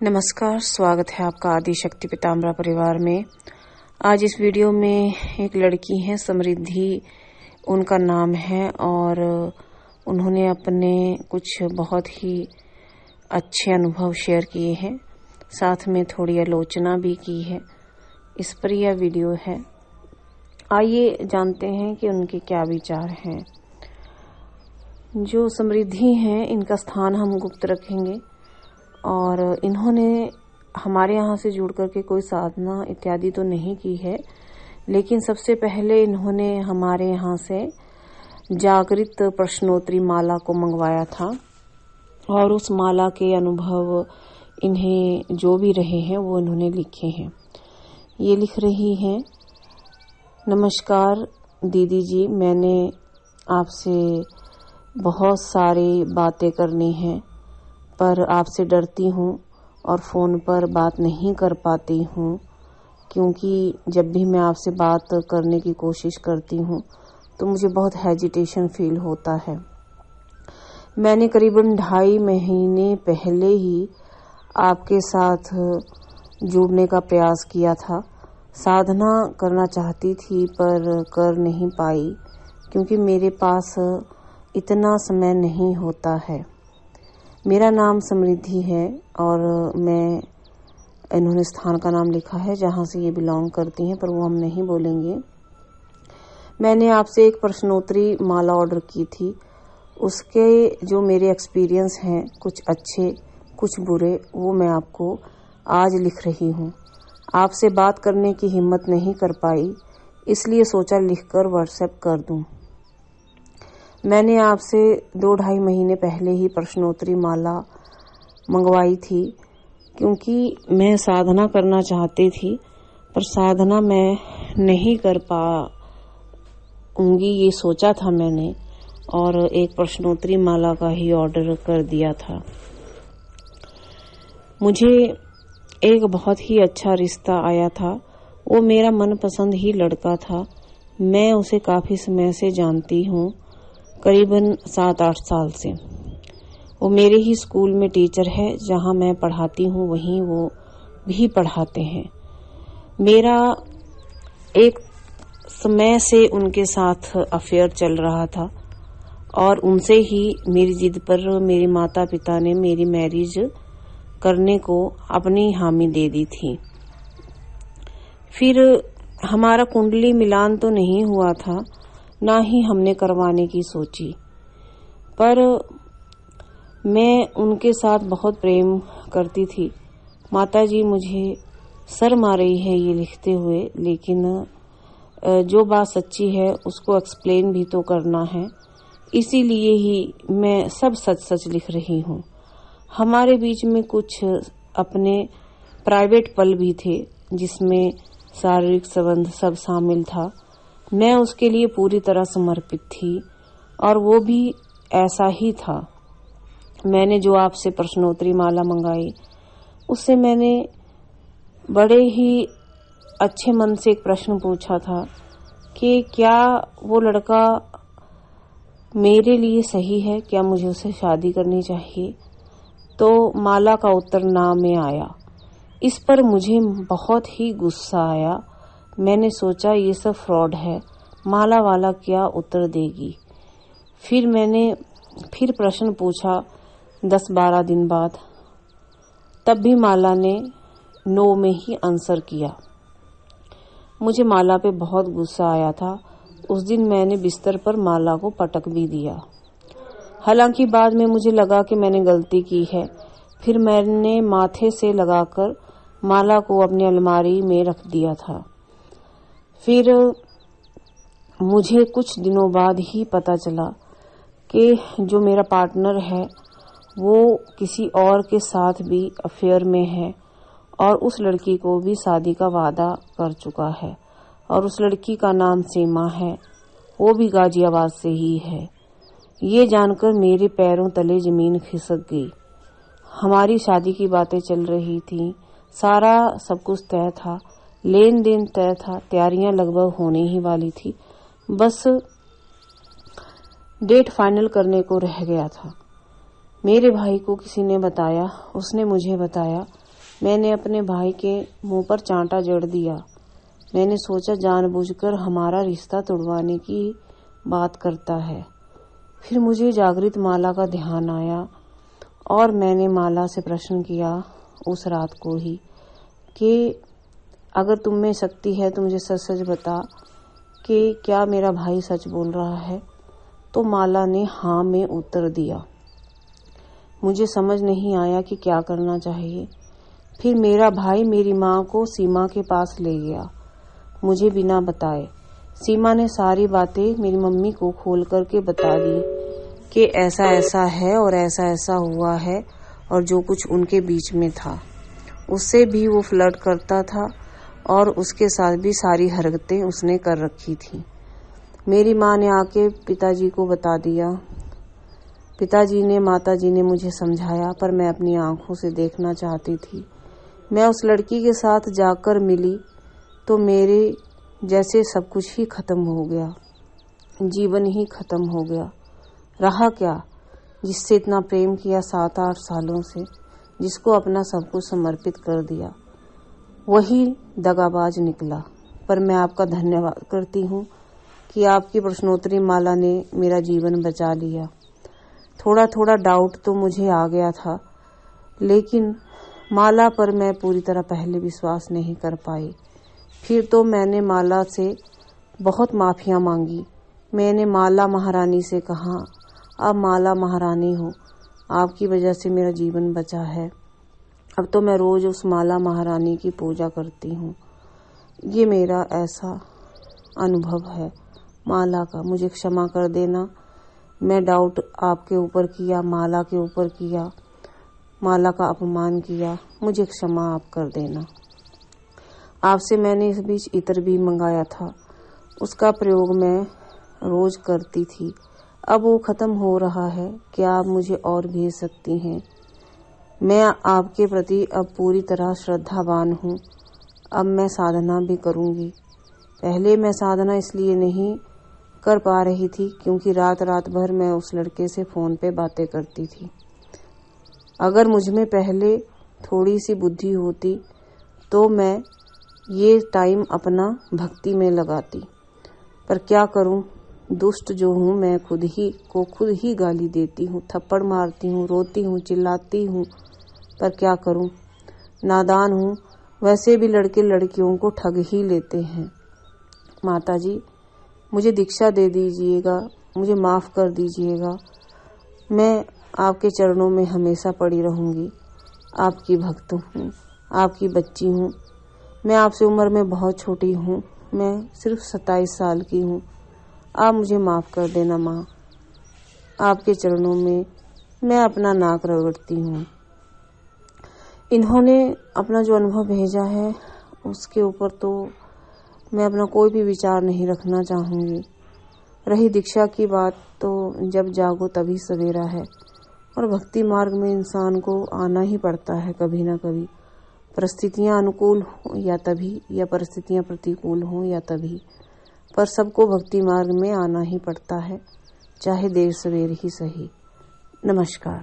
नमस्कार, स्वागत है आपका आदिशक्ति पीताम्बरा परिवार में। आज इस वीडियो में एक लड़की है समृद्धि, उनका नाम है और उन्होंने अपने कुछ बहुत ही अच्छे अनुभव शेयर किए हैं, साथ में थोड़ी आलोचना भी की है। इस पर यह वीडियो है। आइए जानते हैं कि उनके क्या विचार हैं। जो समृद्धि हैं, इनका स्थान हम गुप्त रखेंगे और इन्होंने हमारे यहाँ से जुड़ करके कोई साधना इत्यादि तो नहीं की है, लेकिन सबसे पहले इन्होंने हमारे यहाँ से जागृत प्रश्नोत्तरी माला को मंगवाया था और उस माला के अनुभव इन्हें जो भी रहे हैं वो इन्होंने लिखे हैं। ये लिख रही हैं, नमस्कार दीदी जी, मैंने आपसे बहुत सारी बातें करनी हैं पर आपसे डरती हूँ और फ़ोन पर बात नहीं कर पाती हूँ, क्योंकि जब भी मैं आपसे बात करने की कोशिश करती हूँ तो मुझे बहुत हेजिटेशन फील होता है। मैंने करीबन 2.5 महीने पहले ही आपके साथ जुड़ने का प्रयास किया था। साधना करना चाहती थी पर कर नहीं पाई, क्योंकि मेरे पास इतना समय नहीं होता है। मेरा नाम समृद्धि है और इन्होंने स्थान का नाम लिखा है जहाँ से ये बिलोंग करती हैं, पर वो हम नहीं बोलेंगे। मैंने आपसे एक प्रश्नोत्तरी माला ऑर्डर की थी। उसके जो मेरे एक्सपीरियंस हैं, कुछ अच्छे कुछ बुरे, वो मैं आपको आज लिख रही हूँ। आपसे बात करने की हिम्मत नहीं कर पाई, इसलिए सोचा लिखकर व्हाट्सएप कर दूँ। मैंने आपसे 2-2.5 महीने पहले ही प्रश्नोत्तरी माला मंगवाई थी, क्योंकि मैं साधना करना चाहती थी पर साधना मैं नहीं कर पाऊंगी, ये सोचा था मैंने, और एक प्रश्नोत्तरी माला का ही ऑर्डर कर दिया था। मुझे एक बहुत ही अच्छा रिश्ता आया था। वो मेरा मनपसंद ही लड़का था। मैं उसे काफ़ी समय से जानती हूँ, करीबन 7-8 साल से। वो मेरे ही स्कूल में टीचर है, जहाँ मैं पढ़ाती हूँ वहीं वो भी पढ़ाते हैं। मेरा एक समय से उनके साथ अफेयर चल रहा था और उनसे ही मेरी जिद पर मेरे माता पिता ने मेरी मैरिज करने को अपनी हामी दे दी थी। फिर हमारा कुंडली मिलान तो नहीं हुआ था, ना ही हमने करवाने की सोची, पर मैं उनके साथ बहुत प्रेम करती थी। माताजी मुझे शर्म आ रही है ये लिखते हुए, लेकिन जो बात सच्ची है उसको एक्सप्लेन भी तो करना है, इसीलिए ही मैं सब सच सच लिख रही हूँ। हमारे बीच में कुछ अपने प्राइवेट पल भी थे, जिसमें शारीरिक संबंध सब शामिल था। मैं उसके लिए पूरी तरह समर्पित थी और वो भी ऐसा ही था। मैंने जो आपसे प्रश्नोत्तरी माला मंगाई, उससे मैंने बड़े ही अच्छे मन से एक प्रश्न पूछा था कि क्या वो लड़का मेरे लिए सही है, क्या मुझे उससे शादी करनी चाहिए। तो माला का उत्तर ना में आया। इस पर मुझे बहुत ही गुस्सा आया। मैंने सोचा ये सब फ्रॉड है, माला वाला क्या उत्तर देगी। फिर मैंने फिर प्रश्न पूछा 10-12 दिन बाद, तब भी माला ने नो में ही आंसर किया। मुझे माला पे बहुत गुस्सा आया था। उस दिन मैंने बिस्तर पर माला को पटक भी दिया। हालांकि बाद में मुझे लगा कि मैंने गलती की है। फिर मैंने माथे से लगाकर माला को अपनी अलमारी में रख दिया था। फिर मुझे कुछ दिनों बाद ही पता चला कि जो मेरा पार्टनर है वो किसी और के साथ भी अफेयर में है और उस लड़की को भी शादी का वादा कर चुका है, और उस लड़की का नाम सीमा है, वो भी गाजियाबाद से ही है। ये जानकर मेरे पैरों तले जमीन खिसक गई। हमारी शादी की बातें चल रही थी, सारा सब कुछ तय था, लेन देन तय था, तैयारियां लगभग होने ही वाली थी, बस डेट फाइनल करने को रह गया था। मेरे भाई को किसी ने बताया, उसने मुझे बताया मैंने अपने भाई के मुंह पर चांटा जड़ दिया। मैंने सोचा जानबूझकर हमारा रिश्ता तोड़वाने की बात करता है। फिर मुझे जागृत माला का ध्यान आया और मैंने माला से प्रश्न किया उस रात को ही कि अगर तुम में शक्ति है तो मुझे सच सच बता कि क्या मेरा भाई सच बोल रहा है। तो माला ने हाँ में उत्तर दिया। मुझे समझ नहीं आया कि क्या करना चाहिए। फिर मेरा भाई मेरी माँ को सीमा के पास ले गया, मुझे बिना बताए। सीमा ने सारी बातें मेरी मम्मी को खोल करके बता दी कि ऐसा ऐसा है और ऐसा ऐसा हुआ है और जो कुछ उनके बीच में था। उससे भी वो फ्लर्ट करता था और उसके साथ भी सारी हरकतें उसने कर रखी थी। मेरी माँ ने आके पिताजी को बता दिया। पिताजी ने माताजी ने मुझे समझाया, पर मैं अपनी आंखों से देखना चाहती थी। मैं उस लड़की के साथ जाकर मिली तो मेरे जैसे सब कुछ ही खत्म हो गया, जीवन ही खत्म हो गया। रहा क्या जिससे इतना प्रेम किया 7-8 सालों से, जिसको अपना सब कुछ समर्पित कर दिया, वही दगाबाज निकला। पर मैं आपका धन्यवाद करती हूँ कि आपकी प्रश्नोत्तरी माला ने मेरा जीवन बचा लिया। थोड़ा थोड़ा डाउट तो मुझे आ गया था, लेकिन माला पर मैं पूरी तरह पहले विश्वास नहीं कर पाई। फिर तो मैंने माला से बहुत माफियाँ मांगी। मैंने माला महारानी से कहा, अब माला महारानी हो, आपकी वजह से मेरा जीवन बचा है। अब तो मैं रोज उस माला महारानी की पूजा करती हूँ। ये मेरा ऐसा अनुभव है माला का, मुझे क्षमा कर देना। मैं डाउट आपके ऊपर किया, माला के ऊपर किया, माला का अपमान किया, मुझे क्षमा आप कर देना। आपसे मैंने इस बीच इत्र भी मंगाया था, उसका प्रयोग मैं रोज करती थी। अब वो खत्म हो रहा है, क्या आप मुझे और भेज सकती हैं? मैं आपके प्रति अब पूरी तरह श्रद्धावान हूँ। अब मैं साधना भी करूँगी। पहले मैं साधना इसलिए नहीं कर पा रही थी क्योंकि रात रात भर मैं उस लड़के से फोन पे बातें करती थी। अगर मुझ में पहले थोड़ी सी बुद्धि होती तो मैं ये टाइम अपना भक्ति में लगाती, पर क्या करूं, दुष्ट जो हूं मैं खुद ही गाली देती हूं, थप्पड़ मारती हूं, रोती हूं, चिल्लाती हूं, पर क्या करूं, नादान हूं। वैसे भी लड़के लड़कियों को ठग ही लेते हैं। माताजी मुझे दीक्षा दे दीजिएगा, मुझे माफ कर दीजिएगा। मैं आपके चरणों में हमेशा पड़ी रहूंगी। आपकी भक्त हूँ, आपकी बच्ची हूँ। मैं आपसे उम्र में बहुत छोटी हूँ, मैं सिर्फ 27 साल की हूँ। आप मुझे माफ कर देना माँ। आपके चरणों में मैं अपना नाक रगड़ती हूँ। इन्होंने अपना जो अनुभव भेजा है उसके ऊपर तो मैं अपना कोई भी विचार नहीं रखना चाहूँगी। रही दीक्षा की बात, तो जब जागो तभी सवेरा है, और भक्ति मार्ग में इंसान को आना ही पड़ता है कभी ना कभी। परिस्थितियाँ अनुकूल हो या तभी, या परिस्थितियाँ प्रतिकूल हो या तभी, पर सबको भक्ति मार्ग में आना ही पड़ता है, चाहे देर सवेर ही सही। नमस्कार।